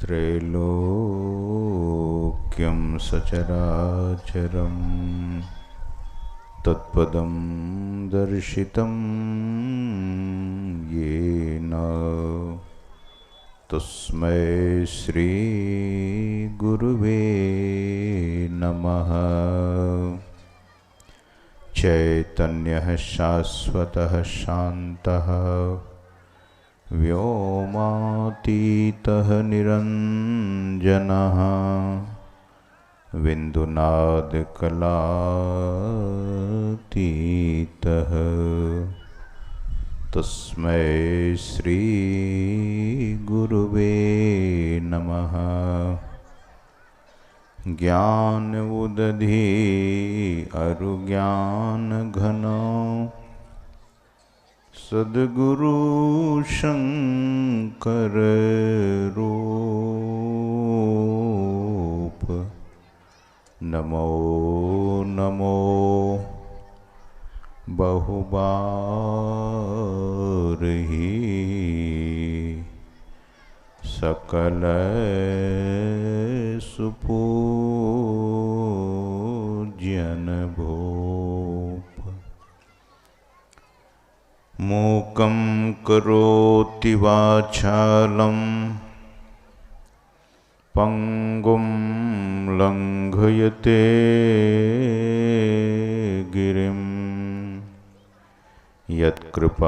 त्रैलोक्यं सचराचरं तत्पदं दर्शितं येन तस्मै श्री गुरुवे नमः। चैतन्यः शाश्वतः शान्तः व्योमातीतः निरञ्जनः बिन्दुनादकलातीतः तस्मै श्री गुरुवे नमः। ज्ञान उदधि अरुज्ञान घन सद्गुरु शंकर रूप नमो नमो बहुबार ही सकल सुपूज्यन भूप। मूकं करोति वाचालं पंगुं लंघयते गिरिं यत्कृपातमहं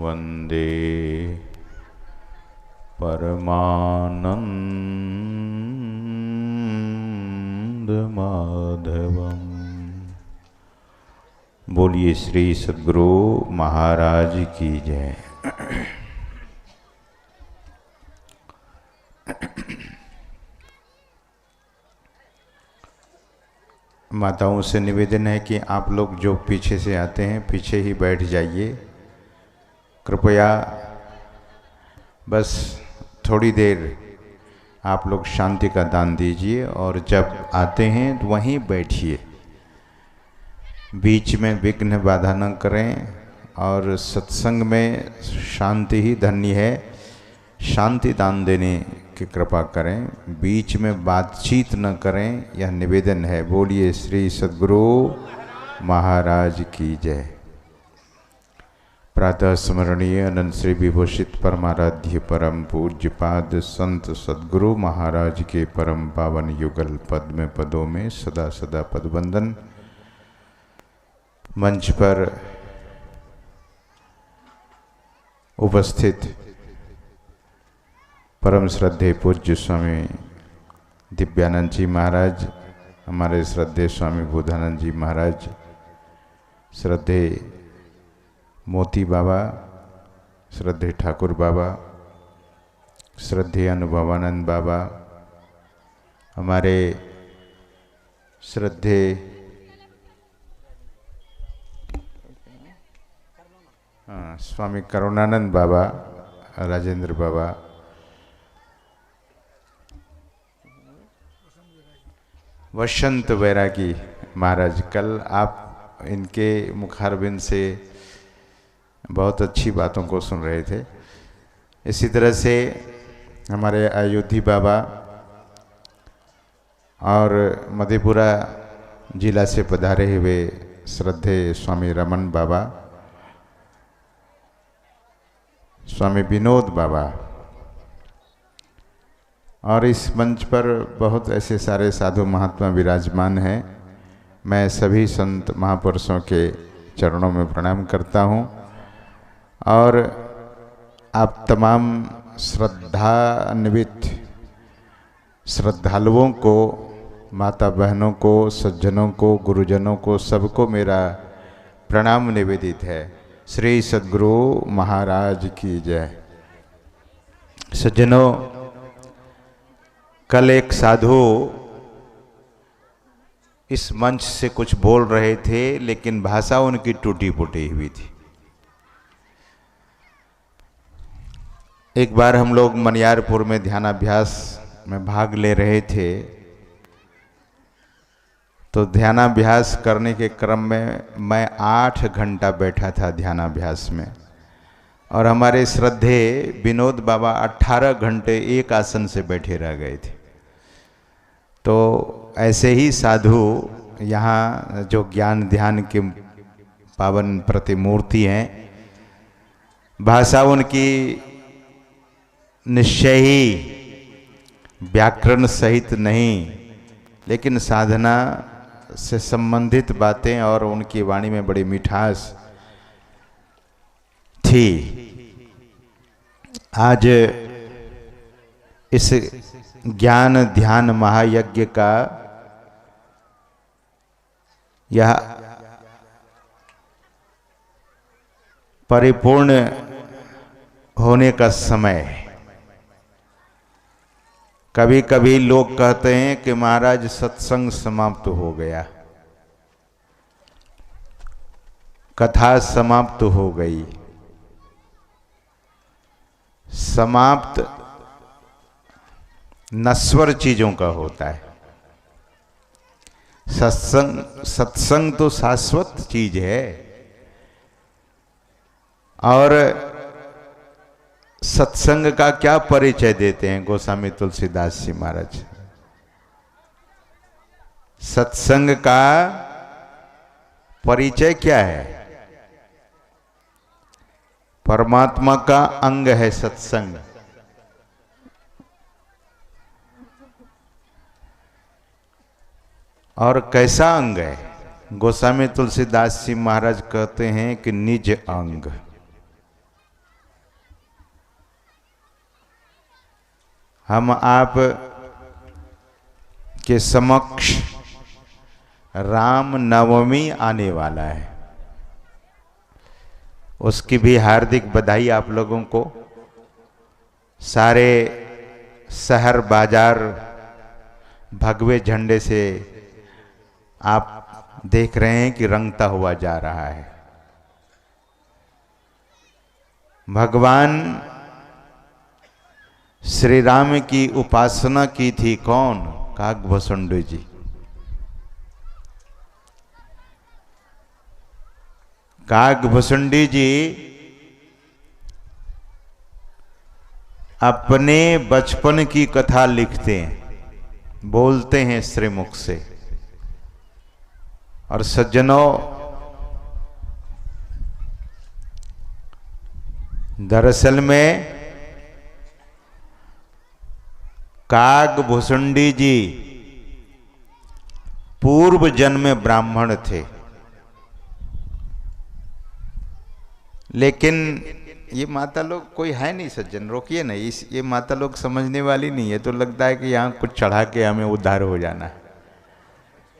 वन्दे परमानंदमाधवम्। बोलिए श्री सद्गुरु महाराज की जय। माताओं से निवेदन है कि आप लोग जो पीछे से आते हैं पीछे ही बैठ जाइए। कृपया बस थोड़ी देर आप लोग शांति का दान दीजिए और जब आते हैं तो वहीं बैठिए, बीच में विघ्न बाधा न करें। और सत्संग में शांति ही धन्य है, शांति दान देने की कृपा करें, बीच में बातचीत न करें, यह निवेदन है। बोलिए श्री सद्गुरु महाराज की जय। प्रातः स्मरणीय अनंत श्री विभूषित परमाराध्य परम पूज्य पाद संत सद्गुरु महाराज के परम पावन युगल पद में पदों में सदा सदा पदबंदन। मंच पर उपस्थित परम श्रद्धेय पूज्य स्वामी दिव्यानंद जी महाराज, हमारे श्रद्धेय स्वामी बुधानंद जी महाराज, श्रद्धेय मोती बाबा, श्रद्धेय ठाकुर बाबा, श्रद्धेय अनुभवानंद बाबा, हमारे श्रद्धेय स्वामी करुणानंद बाबा, राजेंद्र बाबा, वसंत वैरागी महाराज। कल आप इनके मुखारबिंद से बहुत अच्छी बातों को सुन रहे थे। इसी तरह से हमारे अयोध्या बाबा और मधेपुरा जिला से पधारे हुए श्रद्धेय स्वामी रमन बाबा, स्वामी विनोद बाबा, और इस मंच पर बहुत ऐसे सारे साधु महात्मा विराजमान हैं। मैं सभी संत महापुरुषों के चरणों में प्रणाम करता हूँ और आप तमाम श्रद्धान्वित श्रद्धालुओं को, माता बहनों को, सज्जनों को, गुरुजनों को, सबको मेरा प्रणाम निवेदित है। श्री सद्गुरु महाराज की जय। सज्जनों, कल एक साधु इस मंच से कुछ बोल रहे थे लेकिन भाषा उनकी टूटी फूटी हुई थी। एक बार हम लोग मनियारपुर में ध्यानाभ्यास में भाग ले रहे थे तो ध्यानाभ्यास करने के क्रम में मैं 8 घंटा बैठा था ध्यानाभ्यास में। और हमारे श्रद्धे विनोद बाबा 18 घंटे एक आसन से बैठे रह गए थे। तो ऐसे ही साधु यहाँ जो ज्ञान ध्यान के पावन प्रतिमूर्ति हैं, भाषा उनकी निश्चय ही व्याकरण सहित नहीं, लेकिन साधना से संबंधित बातें और उनकी वाणी में बड़ी मिठास थी। आज इस ज्ञान ध्यान महायज्ञ का यह परिपूर्ण होने का समय है। कभी कभी लोग कहते हैं कि महाराज सत्संग समाप्त हो गया, कथा समाप्त हो गई। समाप्त नश्वर चीजों का होता है। सत्संग तो शाश्वत चीज है। और सत्संग का क्या परिचय देते हैं गोस्वामी तुलसीदास जी महाराज? सत्संग का परिचय क्या है? परमात्मा का अंग है सत्संग। और कैसा अंग है? गोस्वामी तुलसीदास जी महाराज कहते हैं कि निज अंग। हम आप के समक्ष राम नवमी आने वाला है, उसकी भी हार्दिक बधाई आप लोगों को। सारे शहर बाजार भगवे झंडे से आप देख रहे हैं कि रंगता हुआ जा रहा है। भगवान श्री राम की उपासना की थी कौन? काकभुसुंडी जी। काकभुसुंडी जी अपने बचपन की कथा लिखते हैं, बोलते हैं श्रीमुख से। और सज्जनों, दरअसल में काकभुसुंडी जी पूर्व जन्म में ब्राह्मण थे। लेकिन ये माता लोग कोई है नहीं सज्जन, रोकिए ना। ये माता लोग समझने वाली नहीं है, तो लगता है कि यहाँ कुछ चढ़ा के हमें उद्धार हो जाना है।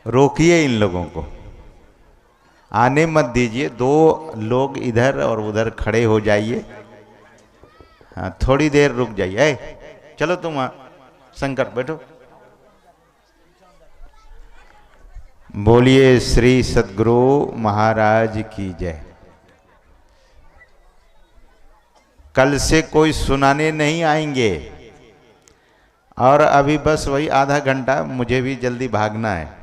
रोकिए इन लोगों को, आने मत दीजिए। दो लोग इधर और उधर खड़े हो जाइए। हाँ, थोड़ी देर रुक जाइए। चलो तुम वहाँ शंकर बैठो। बोलिए श्री सद्गुरु महाराज की जय। कल से कोई सुनाने नहीं आएंगे। और अभी बस वही आधा घंटा, मुझे भी जल्दी भागना है।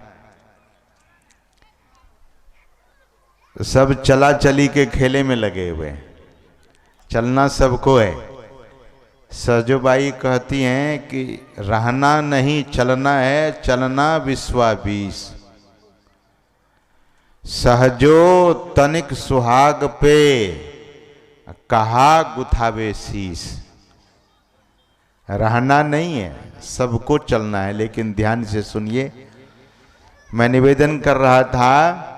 सब चला चली के खेले में लगे हुए हैं। चलना सबको है। सजोबाई कहती हैं कि रहना नहीं चलना है, चलना विश्वाबीस। सहजो तनिक सुहाग पे, कहा गुथावे शीस। रहना नहीं है, सबको चलना है। लेकिन ध्यान से सुनिए, मैं निवेदन कर रहा था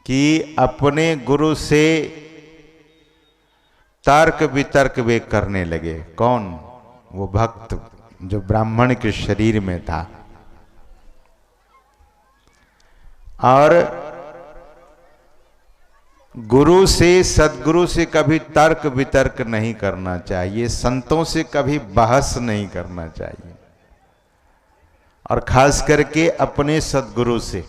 कि अपने गुरु से तर्क वितर्क वे करने लगे। कौन? वो भक्त जो ब्राह्मण के शरीर में था। और गुरु से, सद्गुरु से कभी तर्क वितर्क नहीं करना चाहिए। संतों से कभी बहस नहीं करना चाहिए। और खास करके अपने सद्गुरु से।